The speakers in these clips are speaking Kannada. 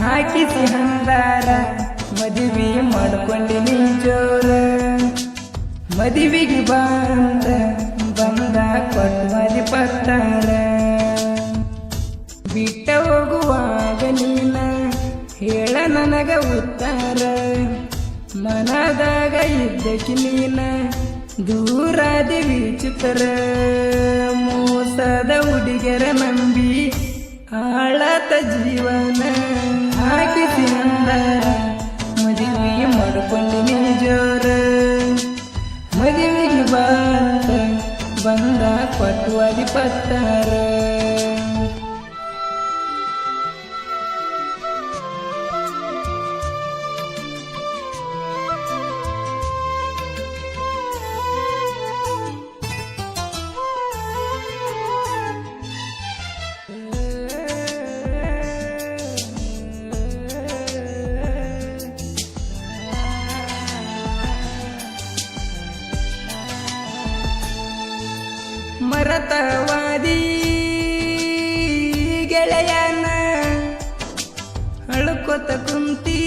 ಹಾಕಿಸಿ ಹಂದಾರ ಮದುವೆ ಮಾಡ್ಕೊಂಡಿನಿ ಜೋರ ಮದುವೆಗೆ ಬಂದ ಕೊಟ್ವಾದಿ ಪತ್ತಾರ ಬಿಟ್ಟ ಹೋಗುವಾಗ ನೀನ ಹೇಳ ನನಗ ಉತ್ತಾರ ಮನದಾಗ ಇದ್ದಕಿ ನೀನ ದೂರಾದಿ ವಿಚಿತ್ರ ಮೋಸದ ಹುಡುಗರ ನಂಬಿ ಆಳತ ಜೀವನ ಹಾಕಿಸಿ ಅಂದಾರ ಮದುವೆ ಮಾಡ್ಕೊಂಡಿನಿ ಜೋರ ಮದುವೆಗೆ ಬಂದ ಕೊಟ್ವಾದಿ ಪತ್ತಾರ ಮರತವಾದಿ ಗೆಳೆಯನ ಅಳುಕೊತ ಕುಂತಿ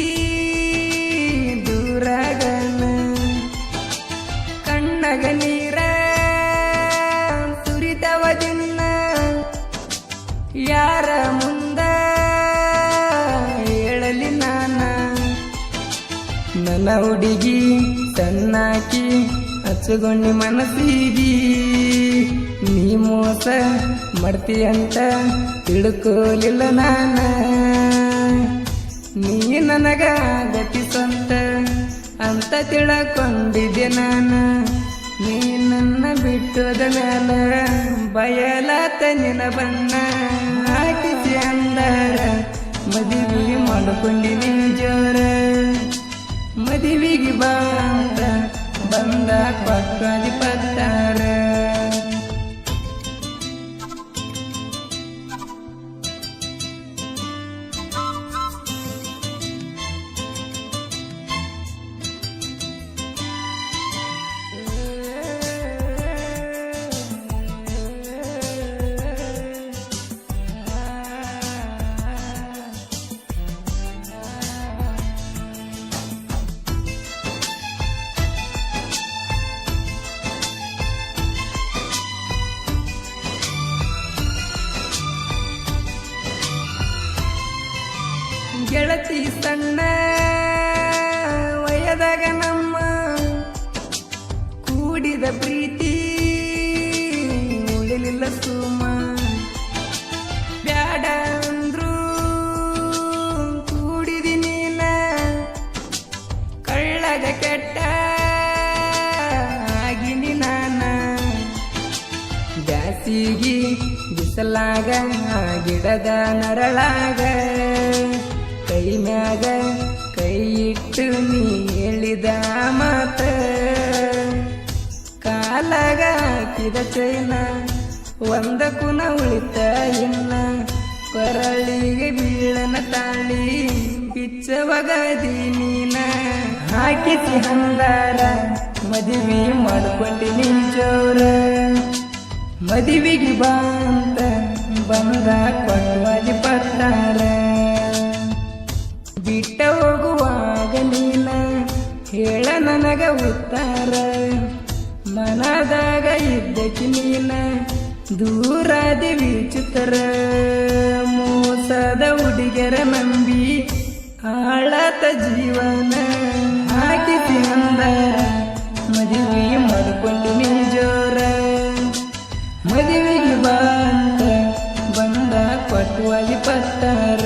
ದೂರಾಗನ ಕಣ್ಣಗ ನೀರ ಸುರಿತವದಿನ್ನ ಯಾರ ಮುಂದ ಹೇಳಲಿ ನಾನ ನನ್ನ ಹುಡುಗಿ ಸಣ್ಣಾಕಿ ಹಚ್ಚಗೊಂಡಿ ಮನಸ್ಸಿಗಿ ನೀ ಮೋಸ ಮಾಡ್ತೀಯಂತ ತಿಳ್ಕೋಲಿಲ್ಲ ನಾನ ನೀ ನನಗ ಗತಿ ಸ್ವಂತ ಅಂತ ತಿಳ್ಕೊಂಡಿದ್ದೆ ನಾನು ನೀ ನನ್ನ ಬಿಟ್ಟೋದ ಮ್ಯಾಲ ಬಯಲಾತ ನಿನ ಬಣ್ಣ ಹಾಕಿಸಿ ಅಂದಾರ ಮದುವೆ ಮಾಡ್ಕೊಂಡಿನಿ ಜೋರ ಮದುವೆಗೆ ಬಂದ ಕೊಟ್ವಾದಿ ಪತ್ತಾರ ಗೆಳತಿ ಸಣ್ಣ ವಯದಾಗ ನಮ್ಮ ಕೂಡಿದ ಪ್ರೀತಿ ಉಳಿಲಿಲ್ಲ ಸುಮ ಬ್ಯಾಡ ಅಂದ್ರು ಕೂಡಿದಿ ನೀನ ಕಳ್ಳಗ ಕೆಟ್ಟ ಆಗಿನಿ ನಾನ ಬ್ಯಾಸಿಗಿ ಬಿಸಲಾಗ ಗಿಡದ ನರಳಾಗ ಕೈ ಮ್ಯಾಗ ಕೈ ಇಟ್ಟು ನೀ ಹೇಳಿದ ಮಾತ ಕಾಲಾಗ ಹಾಕಿದ ಚೈನ ಒಂದ ಕುನ ಉಳಿತ ಇನ್ನ ಕೊರಳಿಗೆ ಬೀಳನ ತಾಳಿ ಬಿಚ್ಚವಗದಿ ನೀನ ಹಾಕಿಸಿ ಹಂದಾರ ಮದುವೆ ಮಾಡ್ಕೊಂಡಿನಿ ಜೋರ ಮದುವೆಗೆ ಬಂದ ಕೊಟ್ವಾದಿ ಪತ್ತಾರ ಬಿಟ್ಟ ಹೋಗುವಾಗ ನೀನ ಹೇಳ ನನಗ ಉತ್ತಾರ ಮನದಾಗ ಇದ್ದಕಿ ನೀನ ದೂರಾದಿ ವಿಚಿತ್ರ ಮೋಸದ ಹುಡುಗರ ನಂಬಿ ಆಳತ ಜೀವನ ಹಾಕಿಸಿ ಅಂದಾರ ಮದುವೆ ಮಾಡ್ಕೊಂಡಿನಿ ಜೋರ ಮದುವೆಗೆ ಬಂದ ಕೊಟ್ವಾದಿ ಪತ್ತಾರ